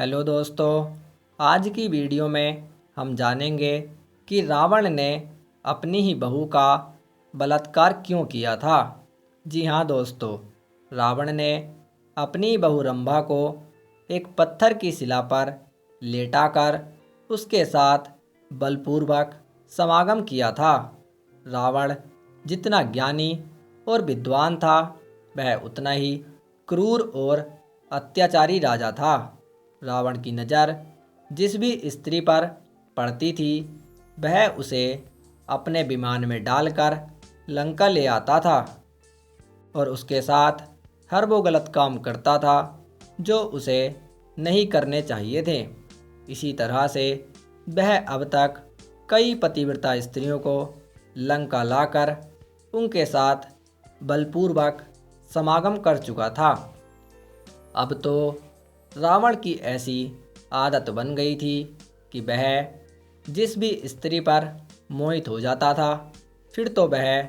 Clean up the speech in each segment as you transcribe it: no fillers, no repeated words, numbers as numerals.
Hello दोस्तों, आज की वीडियो में हम जानेंगे कि रावण ने अपनी ही बहू का बलात्कार क्यों किया था। जी हाँ दोस्तों, रावण ने अपनी बहू रंभा को एक पत्थर की शिला पर लेटाकर उसके साथ बलपूर्वक समागम किया था। रावण जितना ज्ञानी और विद्वान था, वह उतना ही क्रूर और अत्याचारी राजा था। रावण की नज़र जिस भी स्त्री पर पड़ती थी, वह उसे अपने विमान में डालकर लंका ले आता था और उसके साथ हर वो गलत काम करता था जो उसे नहीं करने चाहिए थे। इसी तरह से वह अब तक कई पतिव्रता स्त्रियों को लंका लाकर उनके साथ बलपूर्वक समागम कर चुका था। अब तो रावण की ऐसी आदत बन गई थी कि वह जिस भी स्त्री पर मोहित हो जाता था, फिर तो वह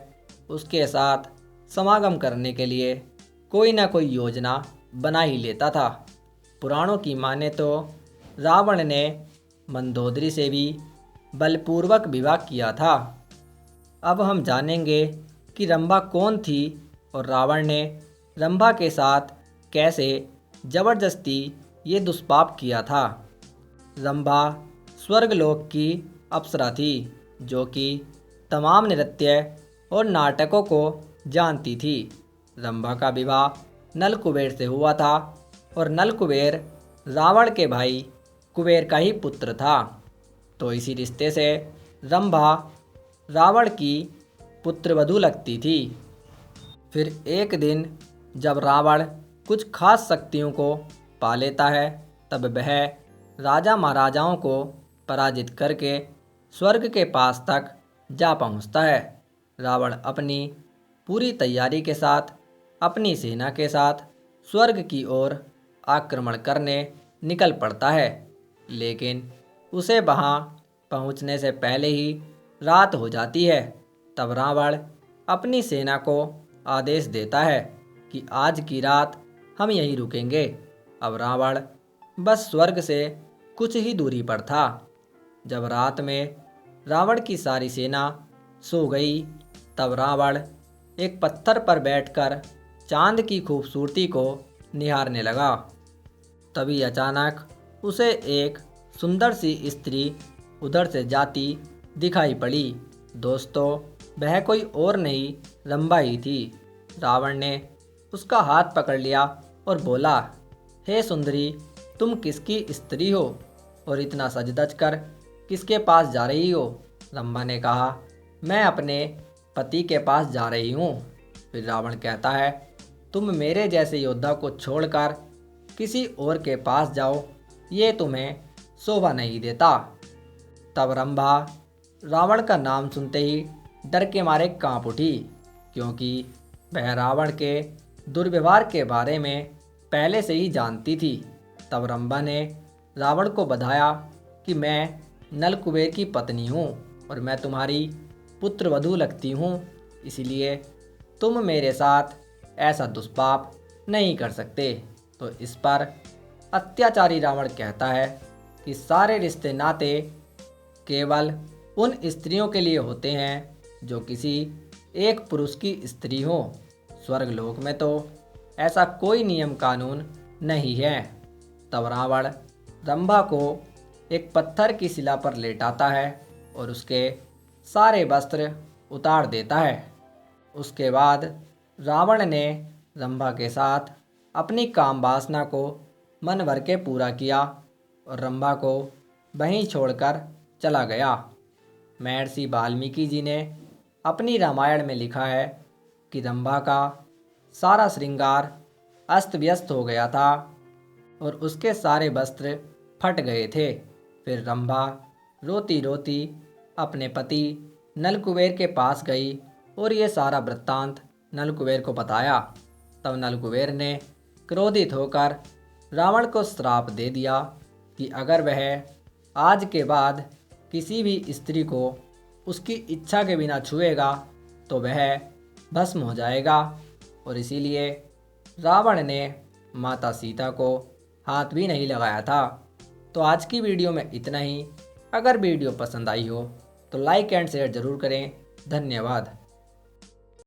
उसके साथ समागम करने के लिए कोई ना कोई योजना बना ही लेता था। पुराणों की माने तो रावण ने मंदोदरी से भी बलपूर्वक विवाह किया था। अब हम जानेंगे कि रंभा कौन थी और रावण ने रंभा के साथ कैसे जबरदस्ती ये दुष्पाप किया था। रंभा स्वर्गलोक की अप्सरा थी, जो कि तमाम नृत्य और नाटकों को जानती थी। रंभा का विवाह नल कुबेर से हुआ था और नल कुबेर रावण के भाई कुबेर का ही पुत्र था। तो इसी रिश्ते से रंभा रावण की पुत्रवधू लगती थी। फिर एक दिन जब रावण कुछ खास शक्तियों को पा लेता है, तब वह राजा महाराजाओं को पराजित करके स्वर्ग के पास तक जा पहुंचता है। रावण अपनी पूरी तैयारी के साथ अपनी सेना के साथ स्वर्ग की ओर आक्रमण करने निकल पड़ता है, लेकिन उसे वहां पहुंचने से पहले ही रात हो जाती है। तब रावण अपनी सेना को आदेश देता है कि आज की रात हम यहीं रुकेंगे। अब रावण बस स्वर्ग से कुछ ही दूरी पर था। जब रात में रावण की सारी सेना सो गई, तब रावण एक पत्थर पर बैठकर चांद की खूबसूरती को निहारने लगा। तभी अचानक उसे एक सुंदर सी स्त्री उधर से जाती दिखाई पड़ी। दोस्तों, वह कोई और नहीं, रंभा ही थी। रावण ने उसका हाथ पकड़ लिया और बोला, हे सुंदरी, तुम किसकी स्त्री हो और इतना सज धज कर किसके पास जा रही हो? रंभा ने कहा, मैं अपने पति के पास जा रही हूँ। फिर रावण कहता है, तुम मेरे जैसे योद्धा को छोड़कर किसी और के पास जाओ, ये तुम्हें शोभा नहीं देता। तब रंभा रावण का नाम सुनते ही डर के मारे कांप उठी, क्योंकि वह रावण के दुर्व्यवहार के बारे में पहले से ही जानती थी। तब रंभा ने रावण को बधाया कि मैं नल कुबेर की पत्नी हूँ और मैं तुम्हारी पुत्रवधू लगती हूँ, इसलिए तुम मेरे साथ ऐसा दुष्पाप नहीं कर सकते। तो इस पर अत्याचारी रावण कहता है कि सारे रिश्ते नाते केवल उन स्त्रियों के लिए होते हैं जो किसी एक पुरुष की स्त्री हो। स्वर्गलोक में तो ऐसा कोई नियम कानून नहीं है। तब रावण रंभा को एक पत्थर की शिला पर लेटाता है और उसके सारे वस्त्र उतार देता है। उसके बाद रावण ने रंभा के साथ अपनी काम वासना को मन भर के पूरा किया और रंभा को वहीं छोड़कर चला गया। महर्षि वाल्मीकि जी ने अपनी रामायण में लिखा है कि रंभा का सारा श्रृंगार अस्त व्यस्त हो गया था और उसके सारे वस्त्र फट गए थे। फिर रंभा रोती रोती अपने पति नल कुबेर के पास गई और ये सारा वृत्तांत नल कुबेर को बताया। तब नल कुबेर ने क्रोधित होकर रावण को श्राप दे दिया कि अगर वह आज के बाद किसी भी स्त्री को उसकी इच्छा के बिना छुएगा तो वह भस्म हो जाएगा। और इसीलिए रावण ने माता सीता को हाथ भी नहीं लगाया था। तो आज की वीडियो में इतना ही। अगर वीडियो पसंद आई हो तो लाइक एंड शेयर ज़रूर करें। धन्यवाद।